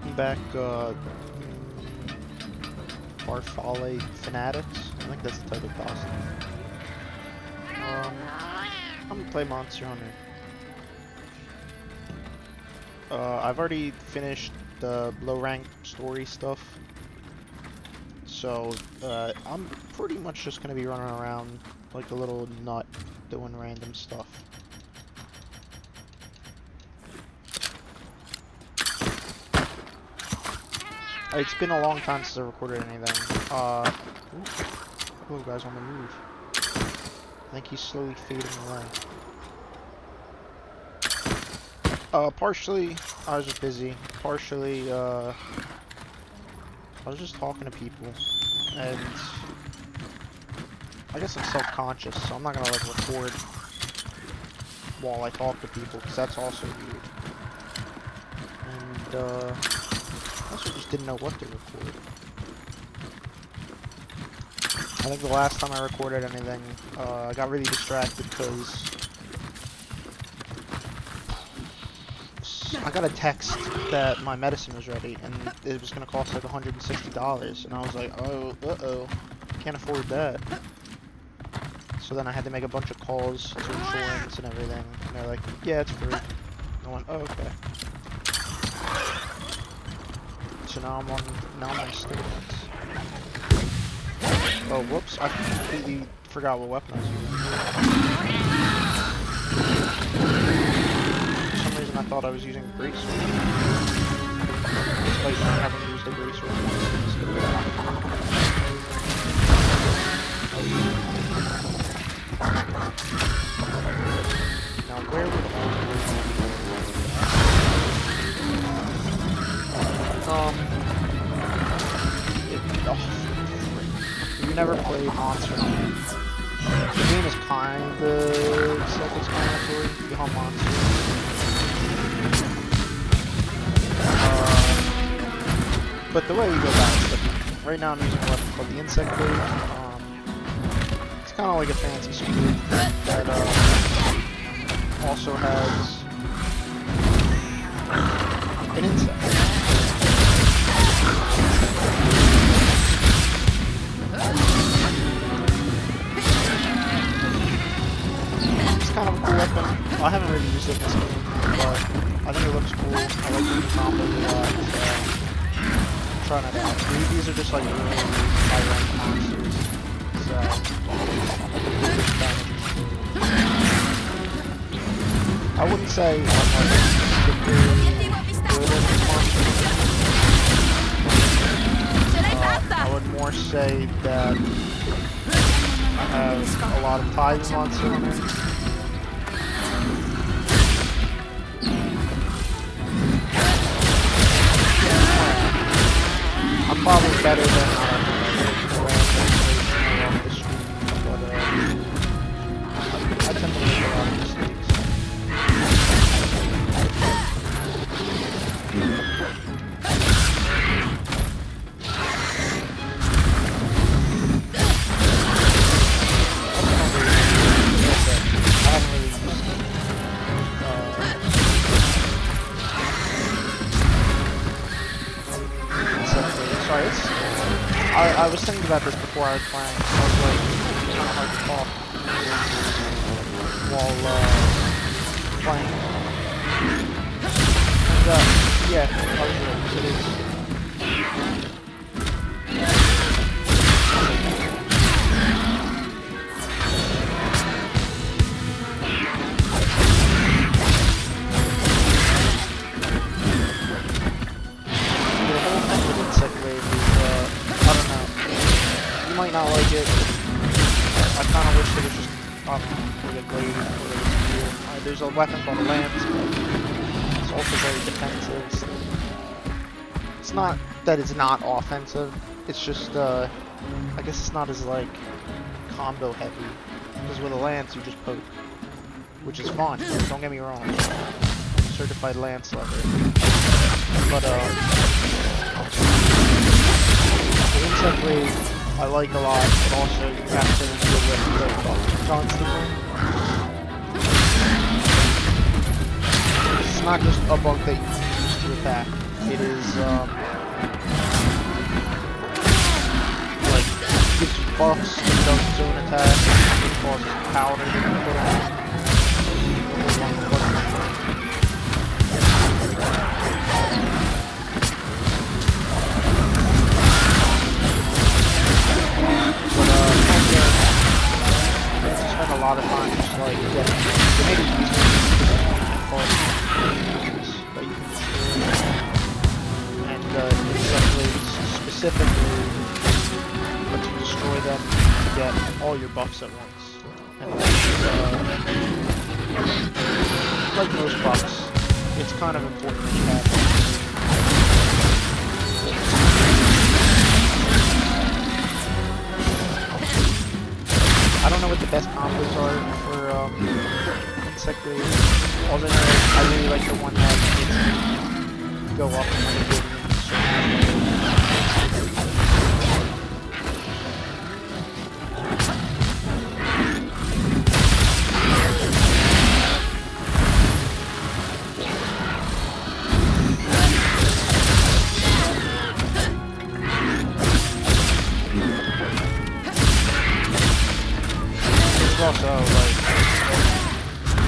welcome back, Farfalle Fanatics. I think that's the type of costume. I'm gonna play Monster Hunter. I've already finished the low rank story stuff, so I'm pretty much just gonna be running around like a little nut doing random stuff. It's been a long time since I recorded anything. Hello guys on the move. I think he's slowly fading away. Partially, I was just busy. Partially, I was just talking to people. And I guess I'm self-conscious, so I'm not gonna, like, record while I talk to people, because that's also weird. And, I also just didn't know what to record. I think the last time I recorded anything, I got really distracted because I got a text that my medicine was ready and it was going to cost like $160, and I was like, oh, uh-oh, can't afford that. So then I had to make a bunch of calls to insurance and everything, and they're like, yeah, it's free. And I went, oh, okay. So now I'm on steroids. Oh, whoops, I completely forgot what weapon I was using. For some reason I thought I was using a great sword. Despite not having used a great sword once in this video. Now where would you never played Monster Hunter. The game is kinda self-explanatory. You hunt monsters. But the way you go about it is different. Right now I'm using a weapon called the Insect Blade. It's kind of like a fancy sword that also has an insect. Kind of a cool weapon. I haven't really used it in this game, but I think it looks cool. I like the combos a lot, so I'm trying it out. These are just like really high rank monsters, so I wouldn't say I'm like particularly good at these monsters. I would more say that I have a lot of ties in Monster Hunter. I'm probably better than the stream, but I tend to make a lot of mistakes. I haven't really used sorry, I was thinking about this before I was playing. I was like, it's kind of hard to talk while playing. And, yeah, I was right. It is. You might not like it. I kind of wish it was just, I don't know, like a blade or like a spear. There's a weapon called a lance, but it's also very defensive. It's not that it's not offensive, it's just, I guess it's not as, like, combo heavy. Because with a lance, you just poke, which is fun, don't get me wrong. I'm a certified lance lover. But, the insect blade I like a lot, but also you have to deal with the bugs constantly. It's not just a bug that you use to attack. It is like gives you buffs, it does zone attack, it causes powder to be put on. Spend a lot of time just like getting they made it easier that you can destroy, and insect specifically lets you destroy them to get all your buffs at once. And like most buffs, it's kind of important that you have them. I don't know what the best combos are for insect waves. All I know is I really like the one that makes me go up and then also, like,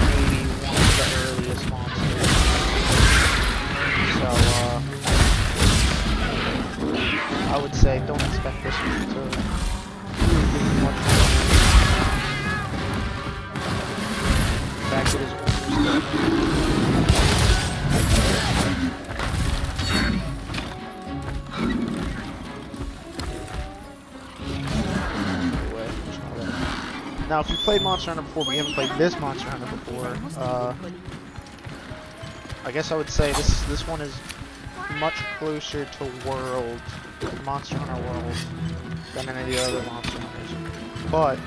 maybe one of the earliest monsters. So, I would say don't expect this one to really do much more. In fact, it is almost Now, if you played Monster Hunter before, but you haven't played this Monster Hunter before, I guess I would say this one is much closer to World, Monster Hunter World, than any of the other Monster Hunters. But,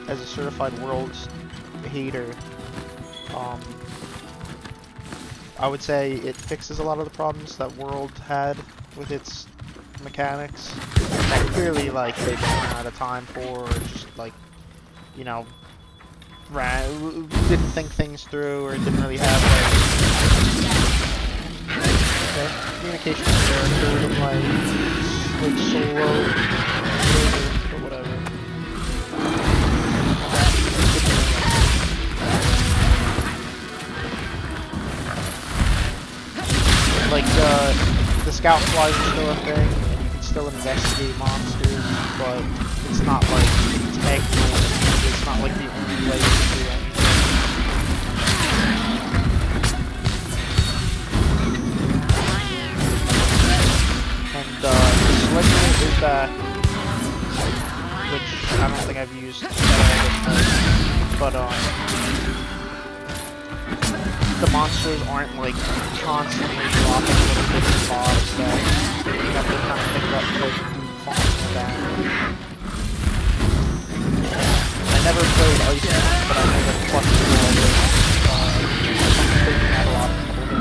as a certified Worlds hater, I would say it fixes a lot of the problems that World had with its mechanics that clearly like they didn't run out of time for, or just like, you know, didn't think things through, or didn't really have like communication with character, like solo or whatever. Like the scout flies are still a thing. Still investigate monsters, but it's not like technical. It's not like the only way to do anything. And the sledgehammer is back, which I don't think I've used at all this time. But the monsters aren't like constantly dropping little bits of bobs that you have to kind of pick up to do functional damage. I never played Ice Man, but I know that plus something had a lot of trouble.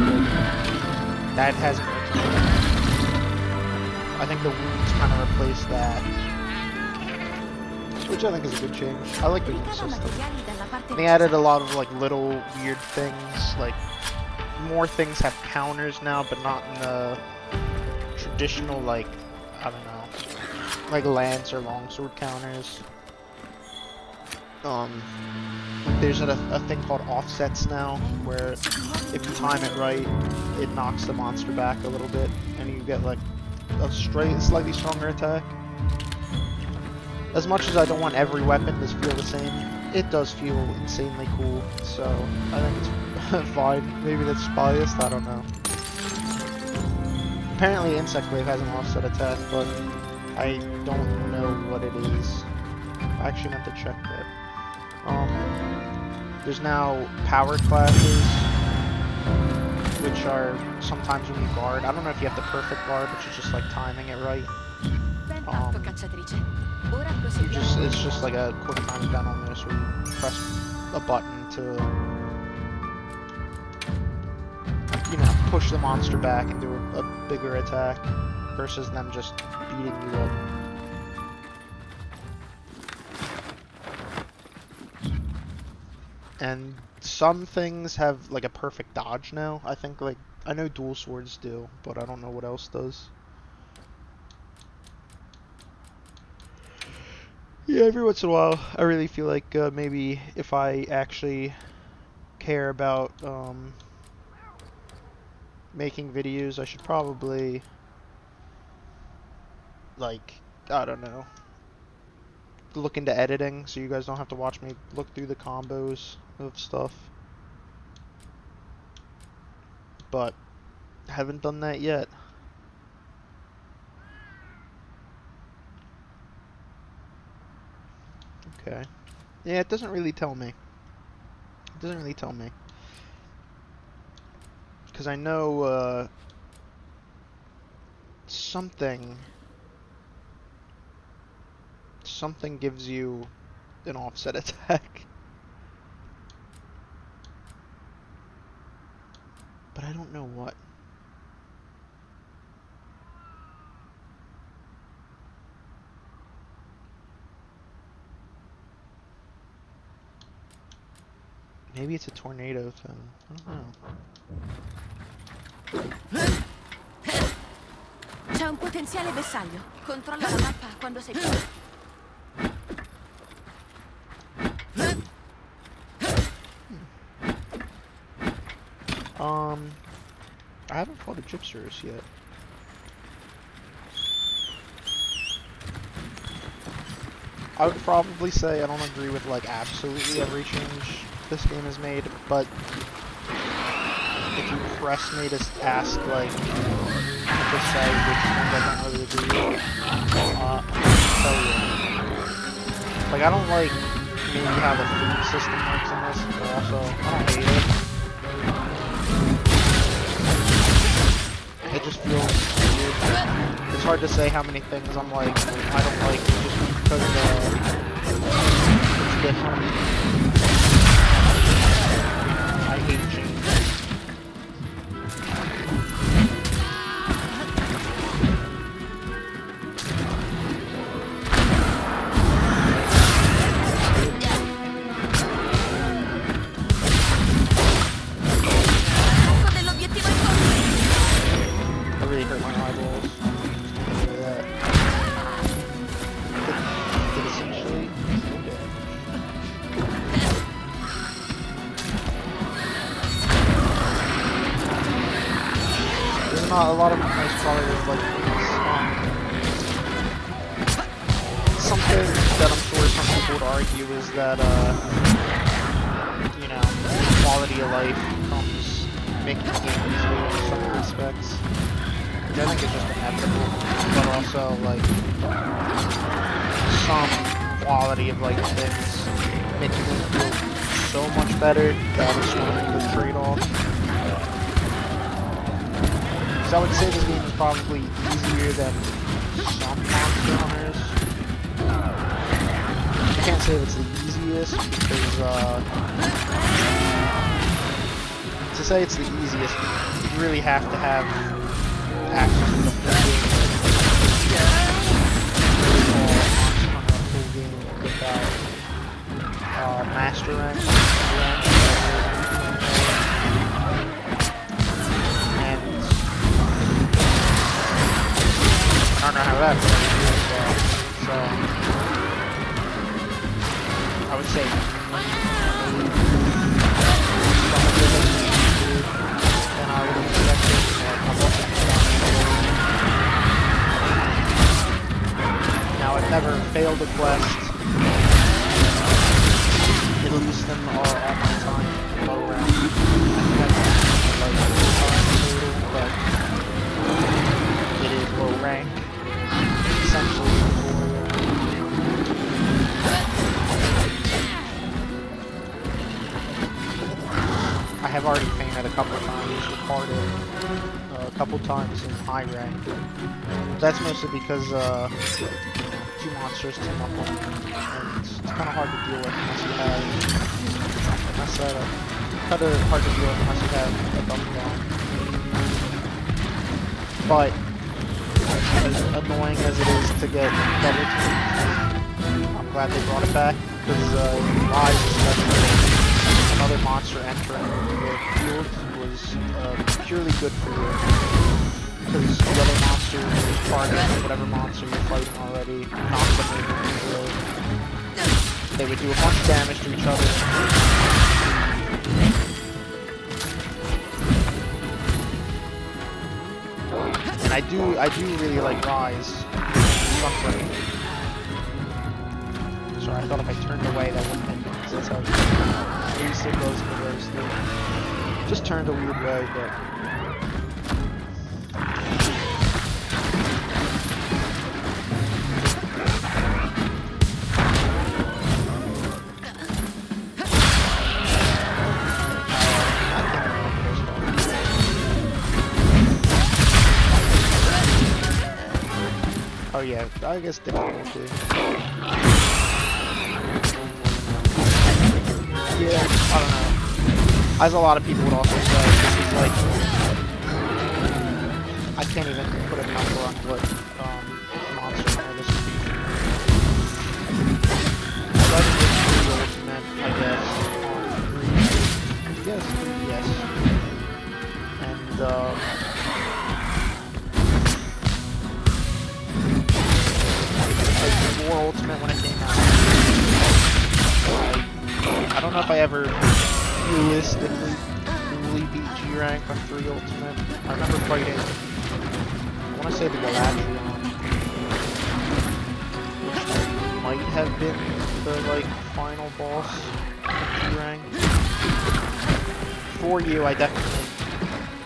That hasn't worked. I think the wounds kind of replace that, which I think is a good change. I like the wound system. They added a lot of like little weird things, like more things have counters now, but not in the traditional, like, I don't know, like lance or longsword counters. There's a thing called offsets now, where if you time it right, it knocks the monster back a little bit, and you get like a slightly stronger attack. As much as I don't want every weapon to feel the same, it does feel insanely cool, so I think it's fine. Maybe that's biased, I don't know. Apparently Insect Wave has an offset attack, but I don't know what it is. I actually meant to check that. There's now power classes, which are sometimes when you guard. I don't know if you have the perfect guard, but you're just like timing it right. It's just like a quick time event on this where you press a button to, you know, push the monster back and do a bigger attack versus them just beating you up. And some things have like a perfect dodge now. I think like I know dual swords do, but I don't know what else does. Yeah, every once in a while, I really feel like maybe if I actually care about making videos, I should probably, like, I don't know, look into editing so you guys don't have to watch me look through the combos of stuff. But I haven't done that yet. Okay. Yeah, it doesn't really tell me. It doesn't really tell me. Because I know something gives you an offset attack. But I don't know what. Maybe it's a tornado thing. I don't know. C'è un potenziale bersaglio. Controlla la mappa quando sei pronto. I haven't fought a Gypsers yet. I would probably say I don't agree with like absolutely every change this game has made, but if you press me to ask like to say which ones I don't really agree with, I'll tell you. Like I don't like maybe how the food system works in this, but also I don't hate it. It just feels weird. It's hard to say how many things I'm like, I don't like just because it's different. I hate change. A lot of nice qualities like something that I'm sure some people would argue is that you know, quality of life comes making the game easier in some respects, which I think is just inevitable, but also like some quality of life things make the game feel so much better. That is sort of the trade-off. So I would say this game is probably easier than some Monster Hunters. I can't say it's the easiest because to say it's the easiest, you really have to have access to the full game. Without Master Rank. I don't know how that works, so I would say than I would have expected. Now I've never failed a quest, at least in all at my time low rank. But it is low rank. Essentially, I have already fainted a couple of times with Harder, a couple times in high rank. That's mostly because two monsters team up on me, and it's kind of hard to deal with unless you have, like I said, hard to deal with unless you have a double down. But as annoying as it is to get double teamed, I'm glad they brought it back, because Rise, especially another monster entering the field, was is purely good for you. Because the other monsters just target whatever monster you're fighting already, knock them over immediately. They would do a bunch of damage to each other. And I do really like Rise. Something. Sorry, I thought if I turned away that wouldn't hit me, because that's how easy it goes to those things. Just turned a weird way, but... Oh yeah, I guess difficulty. Yeah, I don't know. As a lot of people would also say, this is like... I can't even put a number on what monster hunter this would be. Starting with 3 ultimate, I guess. Yes, yes. And, like 4 ultimate when it came out. I don't know if I ever realistically really beat G rank on 3 ultimate. I remember fighting, I want to say the Galadriel, which might have been the like final boss of G rank. For you, I definitely,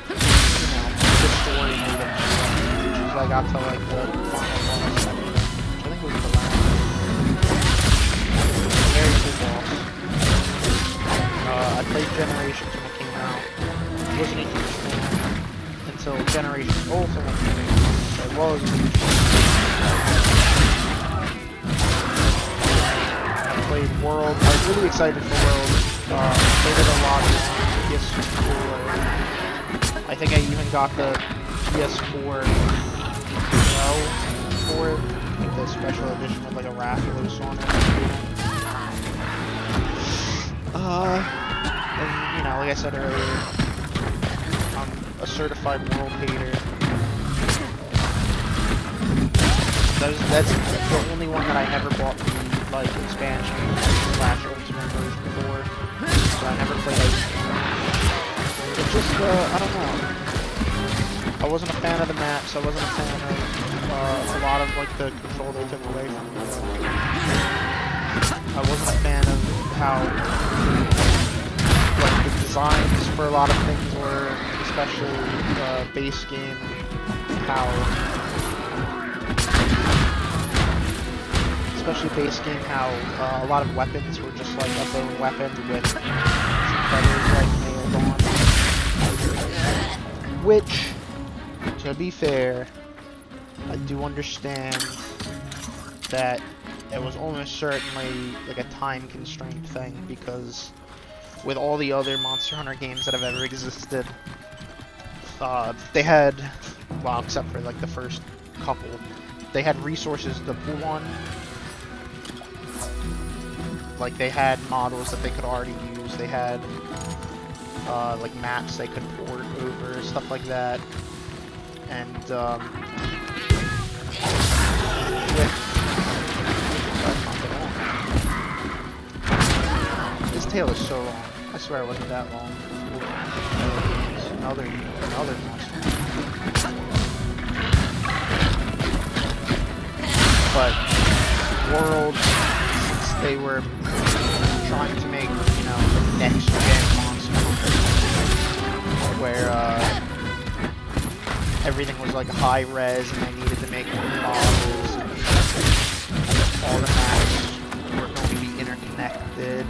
you know, the story made it. Which is I got to like the final boss, which I think was the last. Very cool boss. I played Generations when it came out. Wasn't a huge fan until Generations Ultimate came out, which I was a huge fan. I played World. I was really excited for World. Played it a lot on PS4. I think I even got the PS4 Pro for it, like the special edition with like a Rathalos on it. And, you know, like I said earlier, I'm a certified world hater. That's the only one that I never bought the, like, expansion / ultimate version for. So I never played it. It's just, I don't know. I wasn't a fan of the maps, I wasn't a fan of a lot of, like, the control they took away from me. I wasn't a fan of how, like, the designs for a lot of things were, especially base game, how, a lot of weapons were just like a bone weapon with some feathers like nailed on. Which, to be fair, I do understand that it was almost certainly like a time constraint thing, because with all the other Monster Hunter games that have ever existed, they had, well, except for like the first couple, they had resources to pull on. Like they had models that they could already use, they had like maps they could port over, stuff like that. And this tail is so long. I swear it wasn't that long. Another monster. But World, since they were trying to make, you know, the next gen Monster Hunter, where everything was like high res and they needed to make more models. All the maps were going to be interconnected.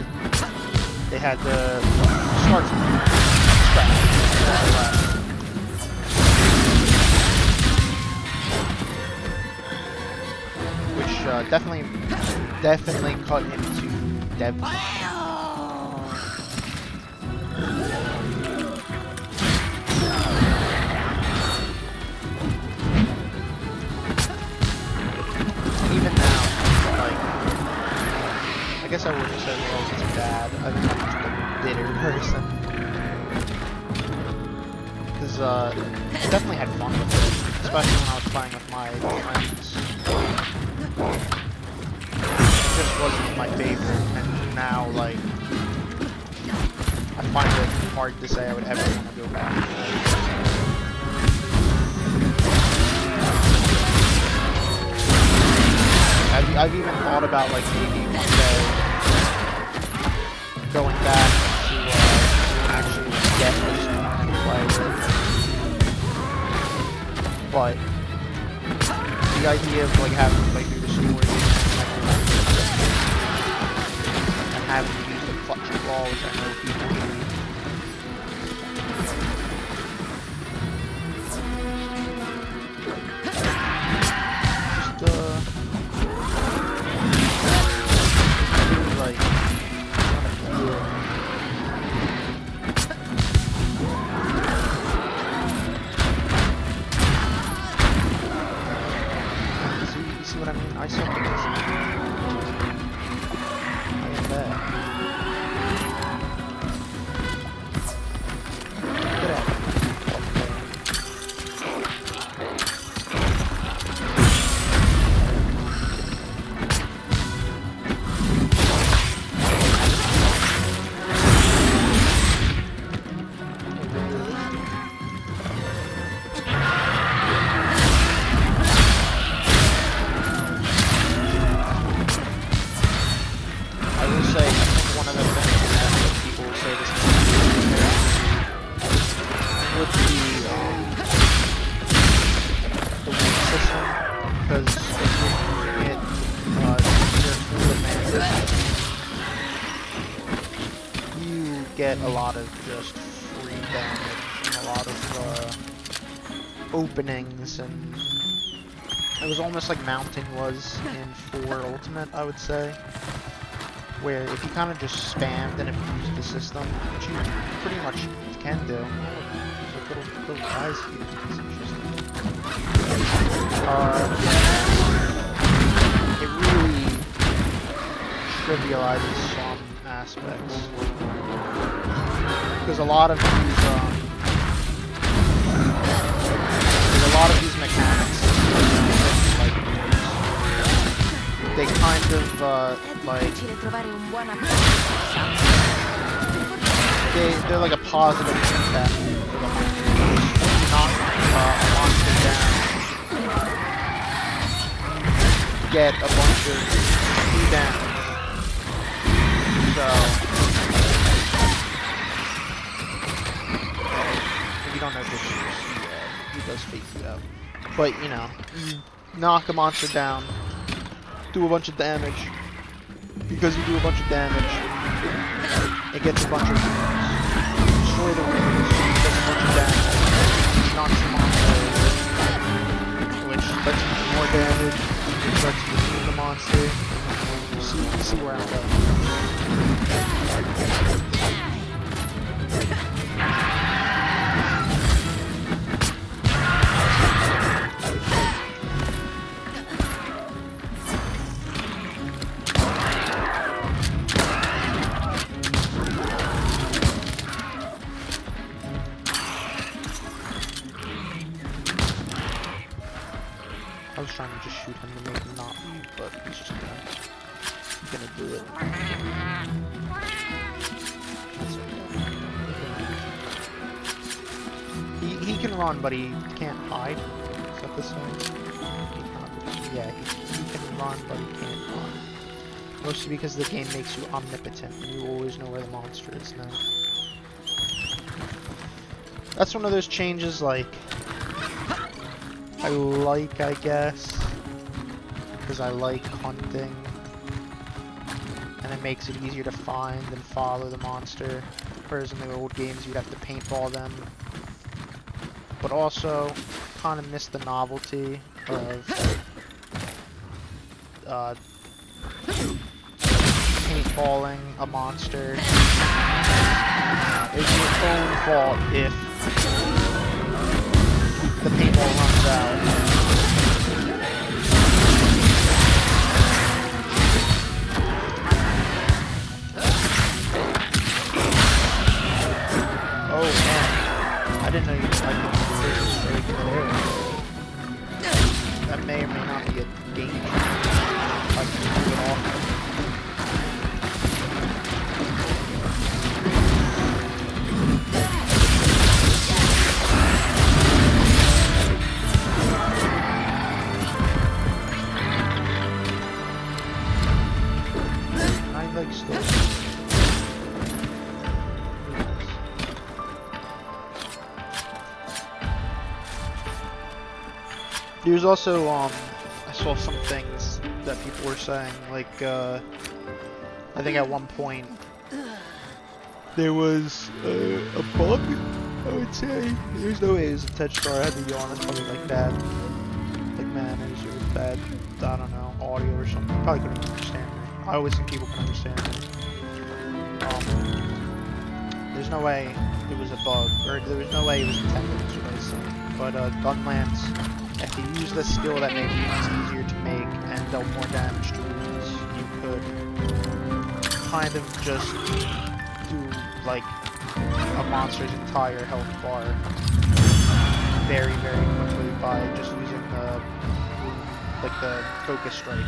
They had to start from scratch, more or less. Which definitely cut into dev. Even now, like, I guess I wouldn't say World is bad. I think I'm just a bitter person. Because definitely had fun with it, especially when I was playing with my friends. It just wasn't my favorite, and now, like, I find it hard to say I would ever want to go back to it. I've even thought about, like, maybe one day going back to actually get this and play. But the idea of, like, having to play through the story and having to use the clutch and claw, which I know people do. I suck at this. I am bad. Get out. Get a lot of just free damage and a lot of openings, and it was almost like mounting was in 4 Ultimate, I would say, where if you kind of just spammed and abused the system, which you pretty much can do. There's like little guys here. It's interesting. It really trivializes some aspects. Because a lot of these mechanics, like, they kind of, they're like a positive feedback for the monster. Knock a monster down, get a bunch of free damage. So, you don't know this, he does fake you out. But, you know, you knock a monster down, do a bunch of damage. Because you do a bunch of damage, it gets a bunch of wounds. Destroy the wounds, gets a bunch of damage, knocks the monster over, which lets you do more damage, which lets you defeat the monster. See where I'm going. I was trying to just shoot him to make him not leave, but he's just gonna do it. That's okay. He can run, but he can't hide. Is that the same? Yeah, he can run, but he can't hide. Mostly because the game makes you omnipotent, and you always know where the monster is now. That's one of those changes, like, I guess, because I like hunting, and it makes it easier to find and follow the monster, whereas in the old games you'd have to paintball them. But also, kind of miss the novelty of paintballing a monster. It's your own fault if the paintball runs out. Oh man, I didn't know you could like like stuff. There's also I saw some things that people were saying, like I think at one point there was a bug. I would say there's no way it was a touch star. I had to be honest, probably like bad, like manners or bad, I don't know, audio or something. Probably couldn't understand me. I always think people can understand me. There's no way it was a bug, or there was no way it was intended, is what I was saying. But Gunlance, if you use the skill that made wounds easier to make and dealt more damage to wounds, you could kind of just do like a monster's entire health bar very, very quickly by just using the focus strike.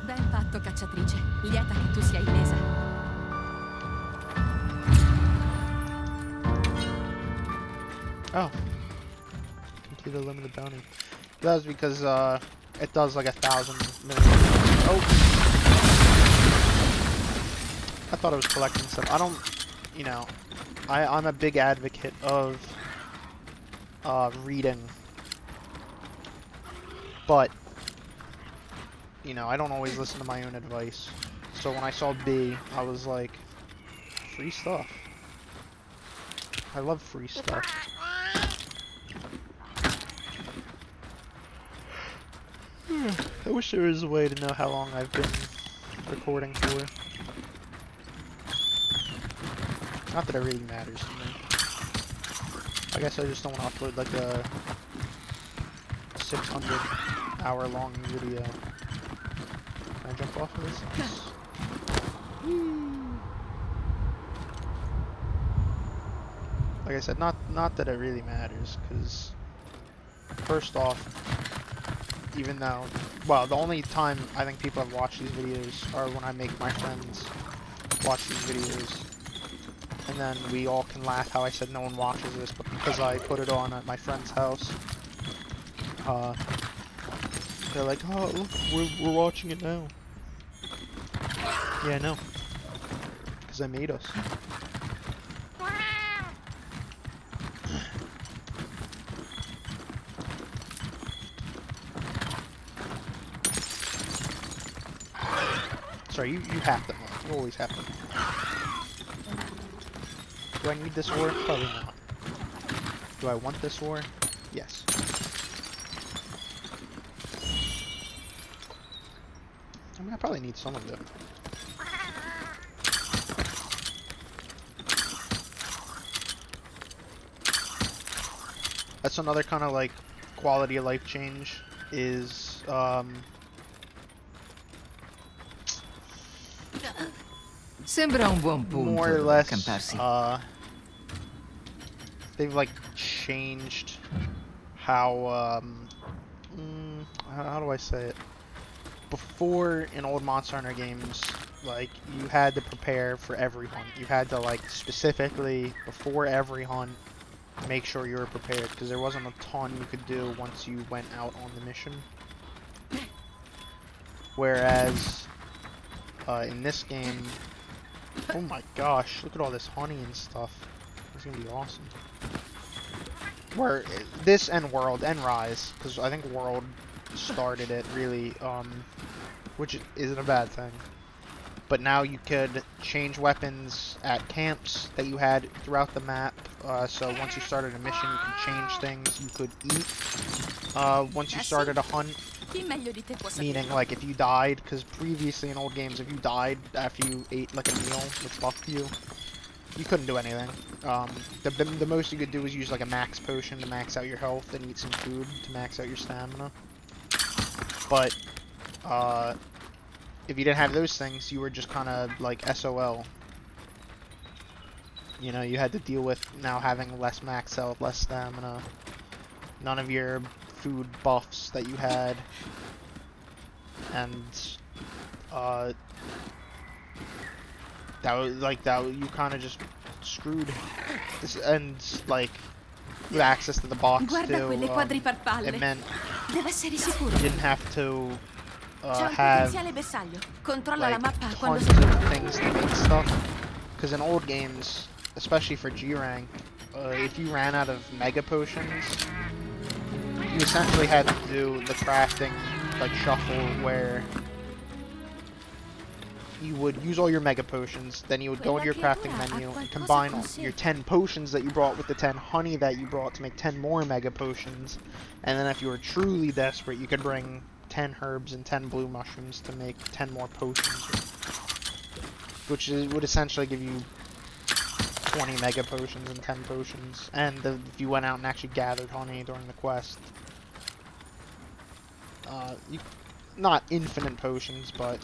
Ben fatto, cacciatrice. Lieta che tu sia illesa. Oh. Complete a limited bounty. That was because it does like 1,000 million. Oh! I thought it was collecting stuff. I don't, you know, I'm a big advocate of reading, but you know, I don't always listen to my own advice. So when I saw B, I was like, free stuff. I love free stuff. I wish there was a way to know how long I've been recording for. Not that it really matters to me. I guess I just don't want to upload like a 600-hour long video. Can I jump off of this? Yes. Like I said, not that it really matters, because first off, even though, well, the only time I think people have watched these videos are when I make my friends watch these videos. And then we all can laugh how I said no one watches this, but because I put it on at my friend's house, they're like, oh, look, we're watching it now. Yeah, I know. Because I made us. Sorry, you have to move. You always have to move. Do I need this ore? Probably not. Do I want this ore? Yes. I mean, I probably need some of it. That's another kind of like quality of life change is Sembra un buon punto. more or less Camparsi. they've like changed how how do I say it? Before in old Monster Hunter games, like you had to prepare for every hunt. You had to like specifically before every hunt make sure you were prepared, because there wasn't a ton you could do once you went out on the mission. Whereas in this game, oh my gosh, look at all this honey and stuff. It's gonna be awesome. Where this and World and Rise, because I think World started it really, which isn't a bad thing. But now you could change weapons at camps that you had throughout the map. So once you started a mission, you could change things. You could eat once you started a hunt. Meaning, like, if you died, because previously in old games, if you died after you ate, like, a meal which buffed you, you couldn't do anything. The most you could do was use, like, a max potion to max out your health and eat some food to max out your stamina. But, if you didn't have those things, you were just kind of, like, SOL. You know, you had to deal with now having less max health, less stamina, none of your food buffs that you had, and that was like you kind of just screwed this, and like with access to the box too, it meant you didn't have to C'è un have potenziale bersaglio. Controlla la like mappa quando tons sei of pronto. things to make stuff. Because in old games, especially for G rank, if you ran out of mega potions, you essentially had to do the crafting like shuffle where you would use all your mega potions, then you would go into your crafting menu and combine your 10 potions that you brought with the 10 honey that you brought to make 10 more mega potions. And then if you were truly desperate, you could bring 10 herbs and 10 blue mushrooms to make 10 more potions, which would essentially give you 20 mega potions and 10 potions. And if you went out and actually gathered honey during the quest, not infinite potions, but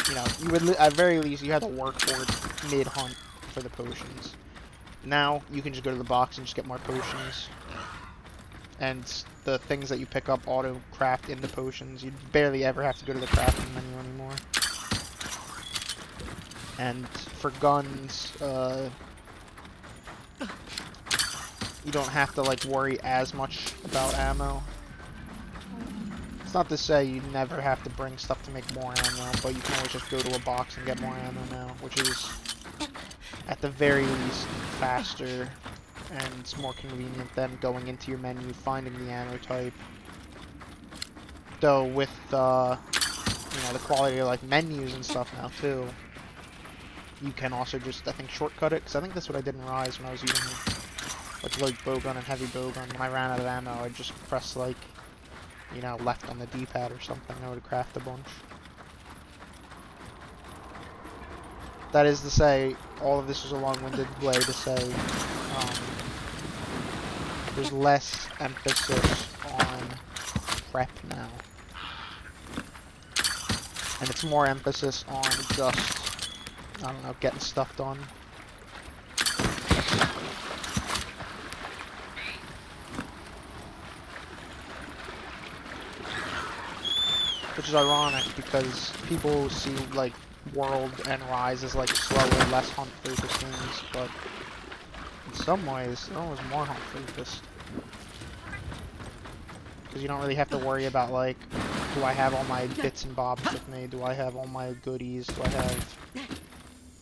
you know, you would at very least you had to work for it mid-hunt for the potions. Now you can just go to the box and just get more potions, and the things that you pick up auto craft in the potions. You barely ever have to go to the crafting menu anymore. And for guns, you don't have to like worry as much about ammo. It's not to say you never have to bring stuff to make more ammo, but you can always just go to a box and get more ammo now, which is, at the very least, faster and it's more convenient than going into your menu, finding the ammo type. Though with, you know, the quality of like menus and stuff now too, you can also just, I think, shortcut it, because I think that's what I did in Rise when I was using like light bowgun and heavy bowgun. When I ran out of ammo, I'd just press like, you know, left on the D-pad or something, I would craft a bunch. That is to say, all of this is a long-winded way to say, there's less emphasis on prep now. And it's more emphasis on just, I don't know, getting stuff done. Which is ironic because people see like World and Rise as like slower, less hunt focused games, but in some ways they're almost more hunt focused. Because you don't really have to worry about like, do I have all my bits and bobs with me? Do I have all my goodies?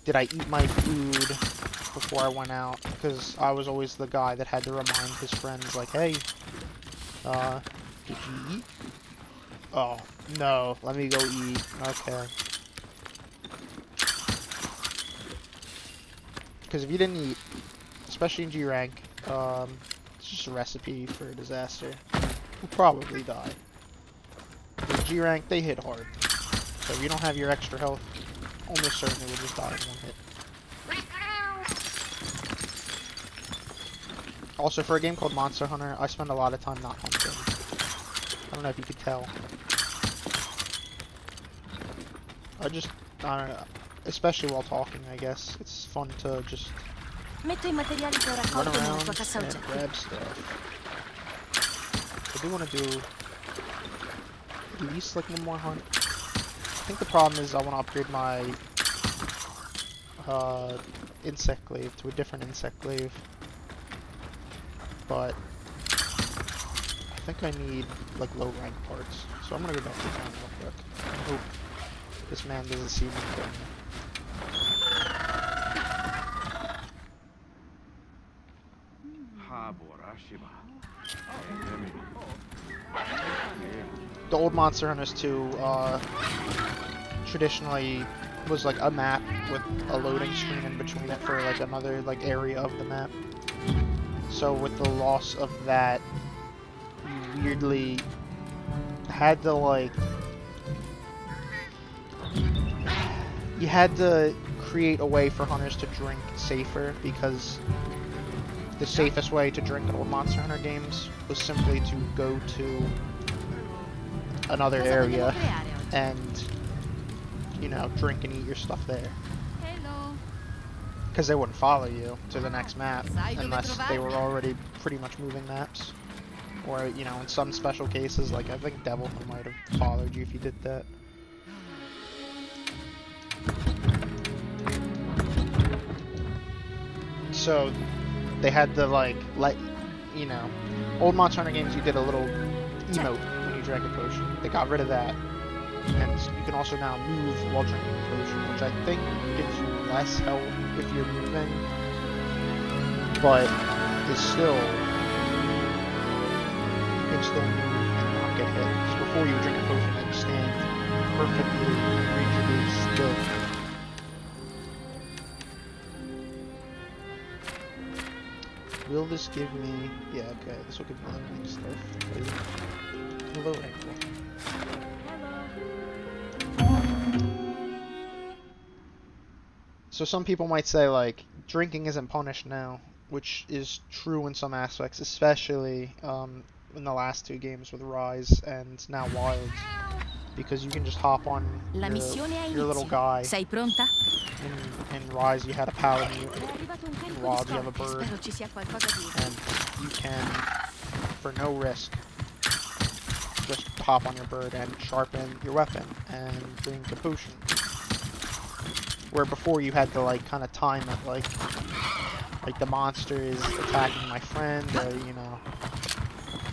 Did I eat my food before I went out? Because I was always the guy that had to remind his friends like, hey, did you eat? Oh, no, let me go eat. Okay. Because if you didn't eat, especially in G rank, it's just a recipe for a disaster. You'll probably die. In G rank, they hit hard. So if you don't have your extra health, almost certainly will just die in one hit. Also, for a game called Monster Hunter, I spend a lot of time not hunting. I don't know if you could tell. I don't know, especially while talking, I guess. It's fun to just run around and grab stuff. I do want to do at least like one more hunt. I think the problem is I want to upgrade my insect glaive to a different insect glaive. But I think I need like low rank parts. So I'm gonna go back to town real quick. I hope this man doesn't see me going. The old Monster Hunters 2 traditionally was like a map with a loading screen in between it for like another like area of the map. So with the loss of that, you weirdly had to like, you had to create a way for hunters to drink safer, because the safest way to drink in old Monster Hunter games was simply to go to another area and, you know, drink and eat your stuff there. Because they wouldn't follow you to the next map unless they were already pretty much moving maps. Or, you know, in some special cases, like I think Devilman might have followed you if you did that. So they had to like let, you know, old Monster Hunter games you did a little emote when you drank a potion. They got rid of that. And you can also now move while drinking a potion, which I think gives you less health if you're moving, but is still, you can still move and not get hit. Because before you drink a potion and stand perfectly rigidly still. Will this give me... Yeah, okay, this will give me other rank stuff. Hello, Ramble. So some people might say, like, drinking isn't punished now, which is true in some aspects, especially in the last 2 games with Rise and now Wilds, because you can just hop on your little guy. Sei pronta? In Rise you had a paladin, in Wilds you have a bird, Spero ci sia qualcosa di and you can, for no risk, just hop on your bird and sharpen your weapon and drink a potion. Where before you had to like kind of time it, like the monster is attacking my friend, or you know,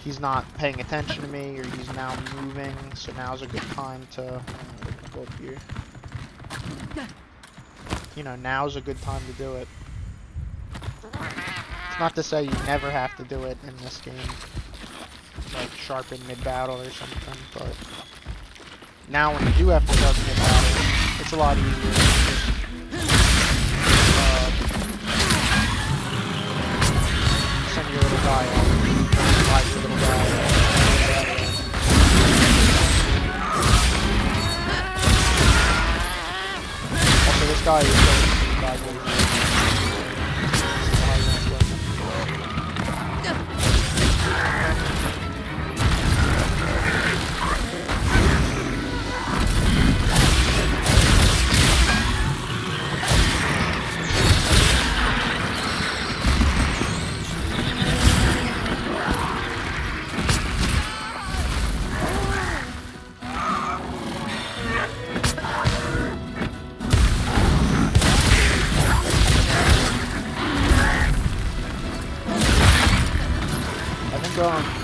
he's not paying attention to me, or he's now moving, so now's a good time to go up here. You know, now's a good time to do it. It's not to say you never have to do it in this game, like sharpen mid-battle or something, but now when you do have to sharpen mid-battle, it's a lot easier. Send your little guy off. Slide your little guy off. Also, this guy is so bad.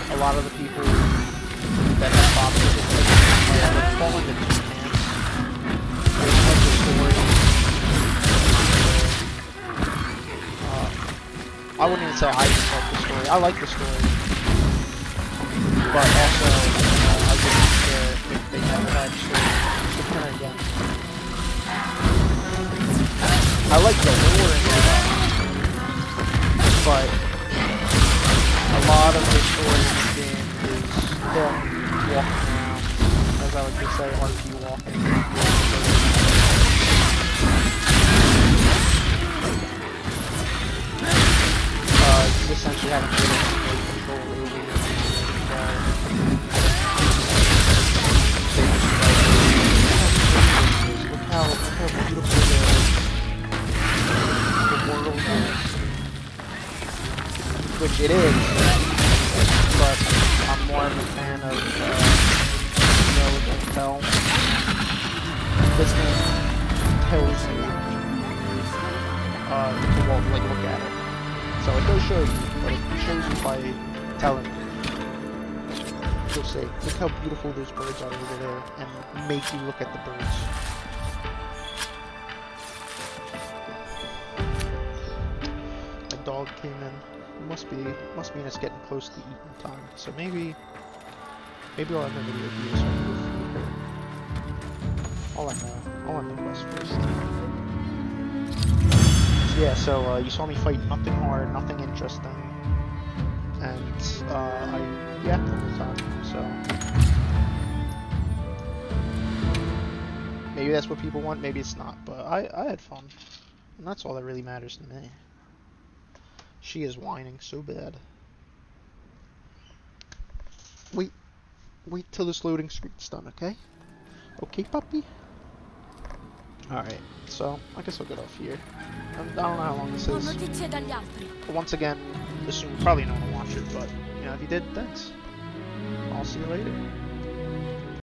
A lot of the people that have boxes with fall into 2 camps. There's like the story. I wouldn't even say I dislike the story. I like the story. But also, I wouldn't care if they never had story. Again. I like the lore and stuff. But a lot of the story in the game is them walking around, as I would just say, RP walking. You essentially have a bit of control over your look how beautiful the world is. Which it is, but I'm more of a fan of know and tell. This game tells you to like look at it. So it does show you, but it shows you by telling you. You'll say, look how beautiful those birds are over there, and make you look at the birds. A dog came in. Must mean it's getting close to eating time. So maybe I'll have a video for you so I can go through her. I'll end the quest first. So yeah, so you saw me fight nothing hard, nothing interesting, and I yapped the whole time. So maybe that's what people want, maybe it's not. But I had fun, and that's all that really matters to me. She is whining so bad. Wait till this loading screen's done, okay? Okay, puppy? Alright, so I guess I'll get off here. I don't know how long this is. But once again, assume probably no one will watch it, but you know, if you did, thanks. I'll see you later.